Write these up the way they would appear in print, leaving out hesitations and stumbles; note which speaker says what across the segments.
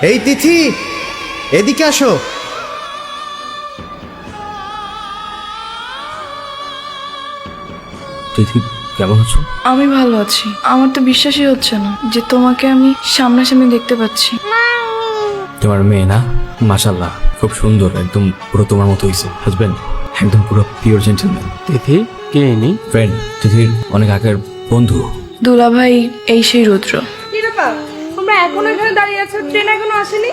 Speaker 1: এই তিথি, এদিকে আসো।
Speaker 2: তিথি, কেমন আছো?
Speaker 3: আমি ভালো আছি। আমার তো বিশ্বাসই হচ্ছে না যে তোমাকে আমি সামনাসামনি দেখতে পাচ্ছি।
Speaker 2: তোমার মেয়ে না? মাশাআল্লাহ, খুব সুন্দর, একদম পুরো তোমার মতো হয়েছে। হাজবেন্ড একদম পুরো পিওর জেন্টলম্যান।
Speaker 4: তিথি কে ইনি?
Speaker 2: ফ্রেন্ড, তিথির অনেক আগের বন্ধু।
Speaker 3: দুলাভাই এই সেই রুদ্র।
Speaker 5: কি ব্যাপার, তোমরা এখনো এখানে দাঁড়িয়ে আছো? ট্রেন এখনো আসেনি?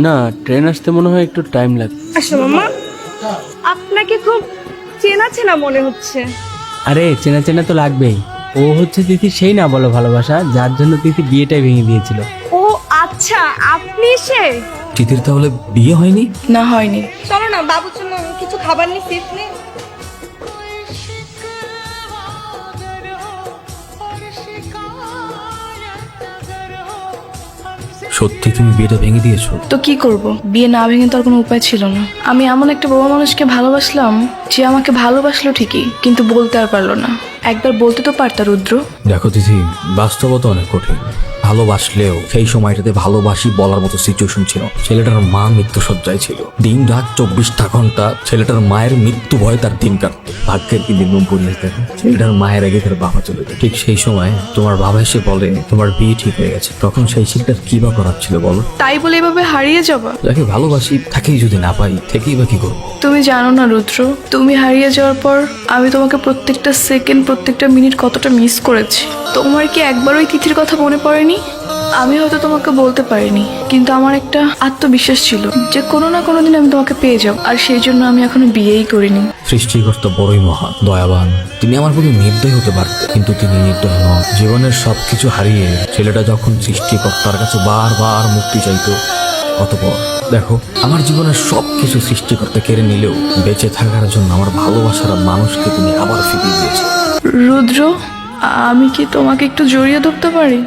Speaker 4: না, ট্রেন আসতে মনে হয় একটু টাইম লাগবে।
Speaker 5: আসো মামা, আপনাকে খুব চেনা চেনা মনে হচ্ছে।
Speaker 6: আরে চেনা চেনা তো লাগবেই। ও হচ্ছে তিথি সেই না বলো ভালোবাসা, যার জন্য তিথি বিয়েটাই ভেঙে দিয়েছিল।
Speaker 5: ও আচ্ছা, আপনি সে।
Speaker 2: তিথির তাহলে বিয়ে হয়নি?
Speaker 3: না, হয়নি।
Speaker 5: চলো না বাবুর জন্য কিছু খাবার নি, সিট নি।
Speaker 2: সত্যি তুমি বিয়েটা ভেঙে দিয়েছো?
Speaker 3: তো কি করব, বিয়ে না ভেঙে তো আর কোনো উপায় ছিল না। আমি এমন একটা বড় মানুষকে ভালোবাসলাম যে আমাকে ভালোবাসলো ঠিকই, কিন্তু বলতে আর পারলো না। একবার বলতে তো পারতা রুদ্র।
Speaker 2: দেখো তিথি, বাস্তবতা অনেক কঠিন। ভালোবাসলেও সেই সময়টাতে ভালোবাসি বলার মতো সিচুয়েশন ছিল। ছেলেটার মা মৃত্যুসজ্জায় ছিল। দিন রাত 24টা ঘন্টা ছেলেটার মায়ের মৃত্যু ভয়ে তার দিন কাটত। ভাগ্যের কি দিন পরিণত, ছেলেটার মায়ের আগে তার বাবা চলে যায়। ঠিক সেই সময় তোমার বাবা এসে বলে তোমার বিয়ে ঠিক হয়ে গেছে। তখন সেই ছেলেটার কি বা করার ছিল বলো?
Speaker 3: তাই বলে এভাবে হারিয়ে যাবা?
Speaker 2: যাকে ভালোবাসি তাকেই যদি না পাই, থেকেই বা কি করবো?
Speaker 3: তুমি জানো না রুদ্র, তুমি হারিয়ে যাওয়ার পর আমি তোমাকে প্রত্যেকটা সেকেন্ড, প্রত্যেকটা মিনিট কতটা মিস করেছি। তোমার কি একবার ওই তিথির কথা মনে পড়েনি? আমি হয়তো তোমাকে বলতে পারিনি, কিন্তু আমার একটা আত্মবিশ্বাস ছিল যে কোনো না কোনো দিন আমি তোমাকে পেয়ে যাব। আর সেই জন্য আমি এখনো বিয়েই করিনি।
Speaker 2: সৃষ্টিকর্তা বড়ই মহান, দয়াবান। তিনি আমার প্রতি নির্দয় হতে পারতেন, কিন্তু তিনি নির্দয় নন। জীবনের সবকিছু হারিয়ে ছেলেটা যখন সৃষ্টিকর্তার কাছে বারবার মুক্তি চাইতো, অতঃপর দেখো আমার জীবনের সবকিছু সৃষ্টিকর্তা কেড়ে নিলেও বেঁচে থাকার জন্য আমার ভালোবাসার মানুষকে তিনি আবার ফিরিয়ে দিয়েছে।
Speaker 3: রুদ্র, আমি কি তোমাকে একটু জড়িয়ে ধরতে পারি?